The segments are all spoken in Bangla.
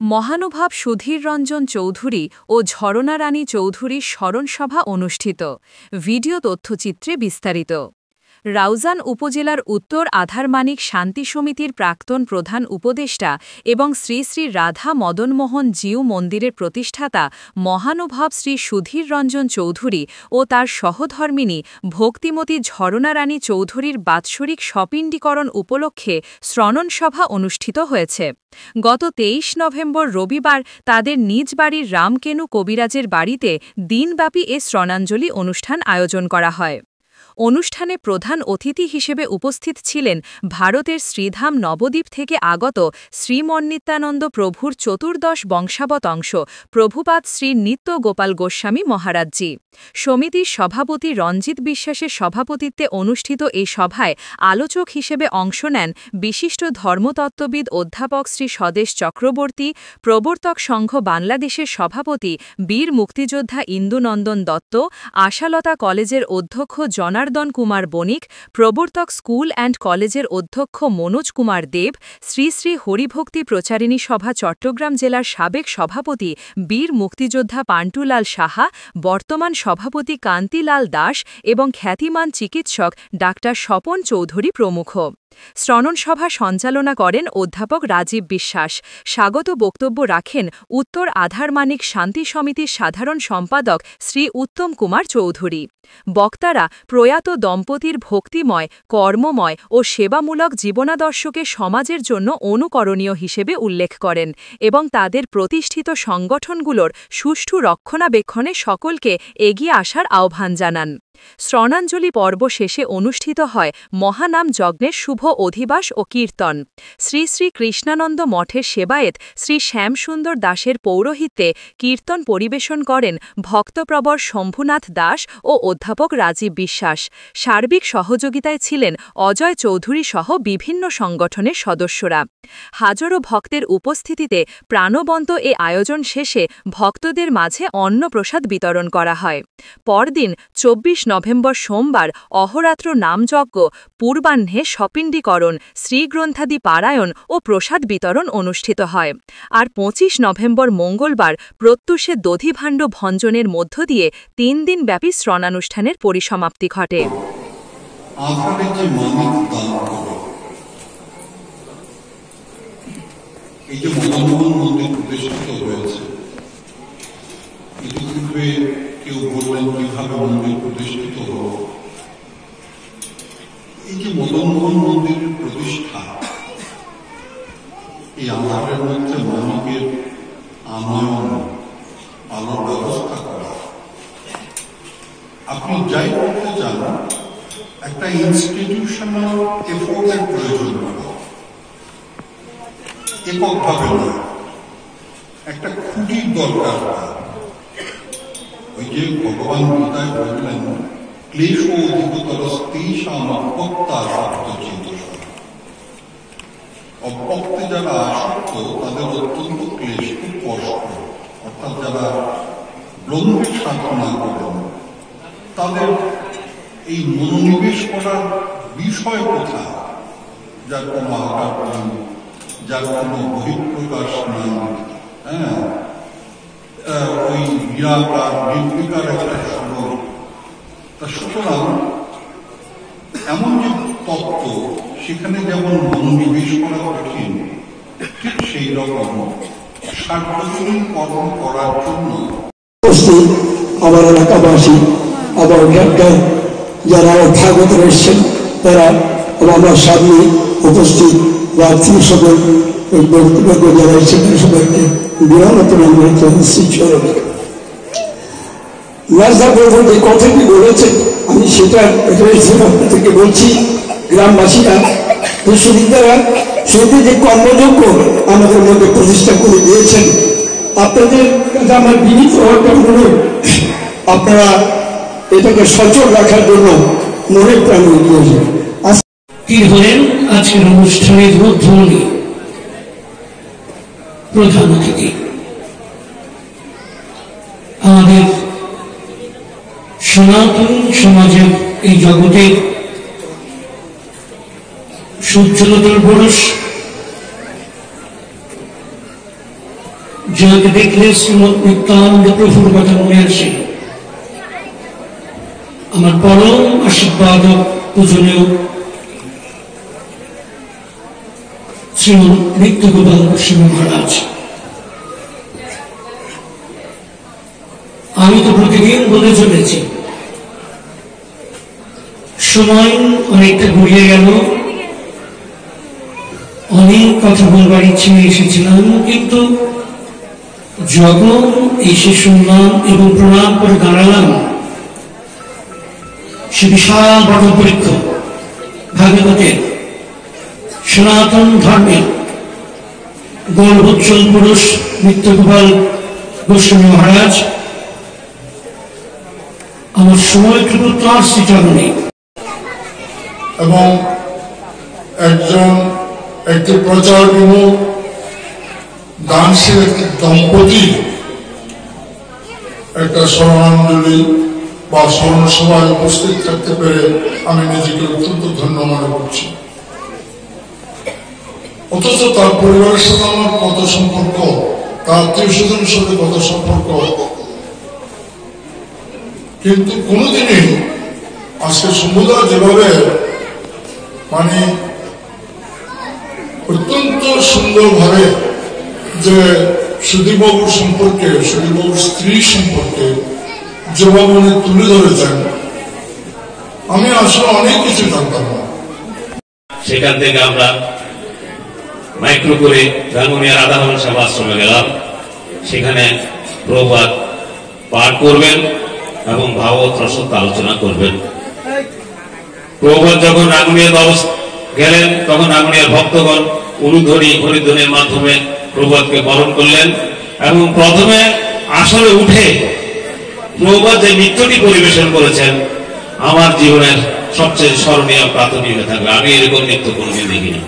মহানুভাব সুধীর রঞ্জন চৌধুরী ও ঝরনা রানী চৌধুরীর স্মরণসভা অনুষ্ঠিত। ভিডিও তথ্যচিত্রে বিস্তারিত। রাউজান উপজেলার উত্তর আধারমানিক শান্তি সমিতির প্রাক্তন প্রধান উপদেষ্টা এবং শ্রী শ্রী রাধা মদনমোহন জিউ মন্দিরের প্রতিষ্ঠাতা মহানুভাব শ্রী সুধীর রঞ্জন চৌধুরী ও তার সহধর্মিণী ভক্তিমতী ঝরনা রানী চৌধুরীর বাৎসরিক স্বপিণ্ডীকরণ উপলক্ষে শ্রণনসভা অনুষ্ঠিত হয়েছে। গত ২৩ নভেম্বর রবিবার তাদের নিজ বাড়ির রামকেনু কবিরাজের বাড়িতে দিনব্যাপী এ শ্রণাঞ্জলি অনুষ্ঠান আয়োজন করা হয়। অনুষ্ঠানে প্রধান অতিথি হিসেবে উপস্থিত ছিলেন ভারতের শ্রীধাম নবদ্বীপ থেকে আগত শ্রীমন্নিত্যানন্দ প্রভুর চতুর্দশ বংশাবত অংশ প্রভুপাদ শ্রী নিত্য গোপাল গোস্বামী মহারাজজি। সমিতির সভাপতি রঞ্জিত বিশ্বাসের সভাপতিত্বে অনুষ্ঠিত এই সভায় আলোচক হিসেবে অংশ নেন বিশিষ্ট ধর্মতত্ত্ববিদ অধ্যাপক শ্রী স্বদেশ চক্রবর্তী, প্রবর্তক সংঘ বাংলাদেশের সভাপতি বীর মুক্তিযোদ্ধা ইন্দুনন্দন দত্ত, আশালতা কলেজের অধ্যক্ষ জনার্দন কুমার বণিক, প্রবর্তক স্কুল অ্যান্ড কলেজের অধ্যক্ষ মনোজ কুমার দেব, শ্রী শ্রী হরিভক্তি প্রচারিণী সভা চট্টগ্রাম জেলার সাবেক সভাপতি বীর মুক্তিযোদ্ধা পান্টুলাল সাহা, বর্তমান সভাপতি কান্তিলাল দাস এবং খ্যাতিমান চিকিৎসক ডাক্তার স্বপন চৌধুরী প্রমুখ। শ্রণনসভা সঞ্চালনা করেন অধ্যাপক রাজীব বিশ্বাস। স্বাগত বক্তব্য রাখেন উত্তর আধারমানিক শান্তি সমিতির সাধারণ সম্পাদক শ্রী উত্তম কুমার চৌধুরী। বক্তারা প্রয়াত দম্পতির ভক্তিময়, কর্মময় ও সেবামূলক জীবনাদর্শকে সমাজের জন্য অনুকরণীয় হিসেবে উল্লেখ করেন এবং তাদের প্রতিষ্ঠিত সংগঠনগুলোর সুষ্ঠু রক্ষণাবেক্ষণে সকলকে এগিয়ে আসার আহ্বান জানান। শ্রণাঞ্জলি পর্ব শেষে অনুষ্ঠিত হয় মহানাম যজ্ঞের শুভ অধিবাস ও কীর্তন। শ্রী শ্রী কৃষ্ণানন্দ মঠের সেবায়েত শ্রী শ্যামসুন্দর দাসের পৌরোহিত্যে কীর্তন পরিবেশন করেন ভক্তপ্রবর শম্ভুনাথ দাস ও অধ্যাপক রাজীব বিশ্বাস। সার্বিক সহযোগিতায় ছিলেন অজয় চৌধুরী সহ বিভিন্ন সংগঠনের সদস্যরা। হাজারো ভক্তের উপস্থিতিতে প্রাণবন্ত এ আয়োজন শেষে ভক্তদের মাঝে অন্নপ্রসাদ বিতরণ করা হয়। পরদিন ২৪ নভেম্বর সোমবার অহোরাত্র নামযজ্ঞ, পূর্বাহ্নে স্বপিণ্ডীকরণ, শ্রীগ্রন্থাদি পারায়ণ ও প্রসাদ বিতরণ অনুষ্ঠিত হয়। আর ২৫ নভেম্বর মঙ্গলবার প্রত্যুষে দধিভাণ্ড ভঞ্জনের মধ্য দিয়ে ৩ দিনব্যাপী শ্রণানুষ্ঠানের পরিসমাপ্তি ঘটে। এই যে মদনমোহন মন্দির প্রতিষ্ঠিত হয়েছে, ইতিপূর্বে কেউ বললেন কিভাবে মন্দির প্রতিষ্ঠিত হল। এই যে মদনমোহন মন্দিরের প্রতিষ্ঠা, এই আধারের মধ্যে মানবিকের আনয়ন, আলোর ব্যবস্থা করা, আপনি যাই করতে চান একটা ইনস্টিটিউশনাল এফোর্টের প্রয়োজন হবে, এককভাবে নয়, একটা খুঁটির দরকার। ওই যে ভগবান গীতায় বললেন ক্লেশ অধিকতরস্তেষাম অভক্তাসক্তচেতসা, অভক্তে যারা আসক্ত তাদের অত্যন্ত ক্লেশ, খুব কষ্ট। অর্থাৎ যারা ব্রহ্মের সাধনা করেন তাদের এই মনোনিবেশ করার বিষয় কোথায়, যার কোনো আকার নেই, যার কোনো বহিঃপ্রকাশ নেই, ওই নিরাকার নির্বিকার একটা স্বরূপ। তা সুতরাং এমন যে তত্ত্ব, সেখানে যেমন মনোনিবেশ করা কঠিন, ঠিক সেই রকম সার্বজনীন কর্ম করার জন্য আমার এলাকাবাসী, আবার যারা অভ্যাগত এসছেন তারা আমার সামনে উপস্থিত বা আত্মীয় সকল বক্তব্য যারা এসেছেন সবাইকে বিরামত যে কথাটি বলেছেন, আমি সেটা আপনাদেরকে বলছি। গ্রামবাসীরা বিশ্ববিদ্যালয় শুধু যে কর্মযোগ্য আমাদের মধ্যে প্রতিষ্ঠা করে দিয়েছেন, আপনাদের কাছে আমার বিনীত অনুরোধ, আপনারা এটাকে সচল রাখার জন্য মনে প্রাণ দিয়েছেন। কি হলেন আজকের অনুষ্ঠানের উদ্বোধনী প্রধান অতিথি, আমাদের সনাতন সমাজের এই জগতের সূর্যলোকের পুরুষ, যাকে দেখলে শ্রীমৎ নিত্যানন্দ প্রভুর কথা মনে আসে। আমার পরম আশীর্বাদ পূজনীয় শ্রীমৎ নিত্য গোপাল গোস্বামী মহারাজ, আমি তো প্রতিদিন বলে চলেছি, সময় অনেকটা গড়িয়ে গেল, অনেক কথা বলবার ইচ্ছে এসেছিলাম, কিন্তু যখন এসে শুনলাম এবং প্রণাম করে দাঁড়ালাম, সে বিশাল বটবৃক্ষ ভাগবতের সনাতন ধর্মের গৌরবোজ্জ্বল পুরুষ নিত্যগোপাল গোস্বামী মহারাজ, আমার সময়টুকু তার শ্রীচরণে। এবং একটি প্রচার বিমুখ দানশীল একটি দম্পতি একটা স্মরণাঞ্জলি বা স্মরণ সভায় উপস্থিত থাকতে পেরে আমি নিজেকে অত্যন্ত ধন্য মনে করছি। অথচ তার পরিবারের সাথে আমার কত সম্পর্ক, তার আত্মীয় স্বজনের সাথে কত সম্পর্ক, কিন্তু কোনোদিনই আজকে সমুদায় যেভাবে মানে অত্যন্ত সুন্দরভাবে যে সুধীরবাবুর সম্পর্কে, সুধীরবাবুর স্ত্রী সম্পর্কে যেভাবে উনি তুলে ধরেছেন, আমি আসলে অনেক কিছু জানতাম না। সেখান থেকে আমরা মাইক্রো করে রাঙ্গুনিয়া রাধারমণ সেবা আশ্রমে গেলাম। সেখানে প্রভাত পাঠ করবেন এবং ভাগবত রসত্ব আলোচনা করবেন। প্রভাত যখন রাঙ্গুনিয়া গেলেন, তখন রাঙ্গুনিয়ার ভক্তগণ উলুধ্বনি হরিধ্বনির মাধ্যমে প্রভাতকে বরণ করলেন এবং প্রথমে আসলে উঠে প্রভাত যে নৃত্যটি পরিবেশন করেছেন, আমার জীবনের সবচেয়ে স্মরণীয় প্রাথমিক হয়ে থাকবে। আমি এরকম নৃত্য কোনোদিন দেখিনি।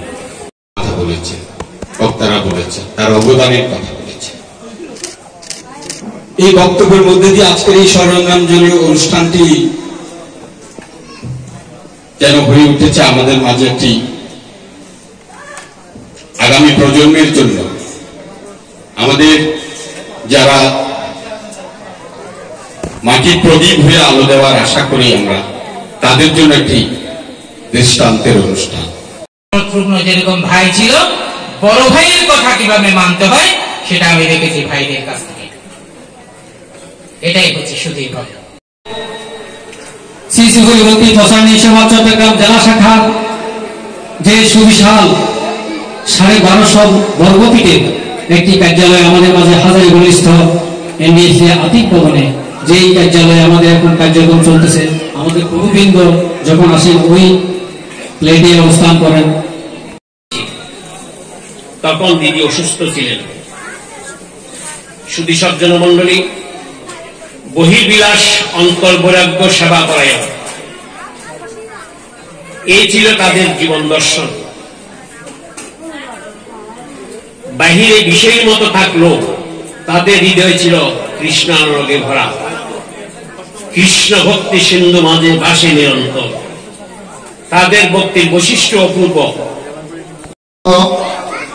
কথা বলেছে, বক্তারা বলেছে, তার অবদানের কথা বলেছে। এই বক্তব্যের মধ্যে দিয়ে আজকের এই স্মরণাঞ্জলি অনুষ্ঠানটি যেন হয়ে উঠেছে আমাদের মাঝে একটি আগামী প্রজন্মের জন্য, আমাদের যারা মাটির প্রদীপ হয়ে আলো দেওয়ার আশা করি আমরা, তাদের জন্য একটি দৃষ্টান্তের অনুষ্ঠান। যেরকম ভাই ছিল, বড় ভাইয়ের কথা কিভাবে মানতে হয় সেটা আমি দেখেছি ভাইদের কাছ থেকে। এটাই হচ্ছে সুধীর ভক্ত। শ্রী শ্রী হরিভক্তি প্রসারণী সভা চট্টগ্রাম জেলা শাখার যে সুবিশাল 1250 বর্গফিটের একটি কার্যালয় আমাদের মাঝে হাজারি ঘনিষ্ঠ এনডিএসি আতিক ভবনে, যেই কার্যালয়ে আমাদের এখন কার্যক্রম চলতেছে, আমাদের প্রভুবৃন্দ যখন আসেন ওই প্লেটে অবস্থান করেন। তখন দিদি অসুস্থ ছিলেন। সুধী সজ্জন মন্ডলী, বহির্বিলাস অন্তর্বৈরাগ্য সেবা করায়, এই ছিল তাদের জীবন দর্শন। বাহিরে বিষয়ের মতো থাকলো, তাদের হৃদয় ছিল কৃষ্ণানুরাগে ভরা। কৃষ্ণ ভক্তি সিন্ধু মাঝে ভাসে নিরন্তর। তাদের ভক্তির বৈশিষ্ট্য অপূর্ব।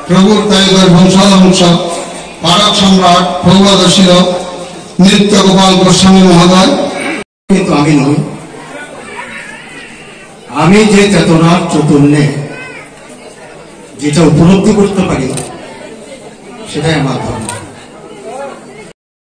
প্রভুর তাইবের বংশাবংশ ভারত সম্রাট প্রভুদশীল নিত্য গোপাল গোস্বামী মহোদয়। কিন্তু আমি নই, আমি যে চেতনার চৈতন্যে যেটা উপলব্ধি করতে পারি সেটাই আমার ধর্ম।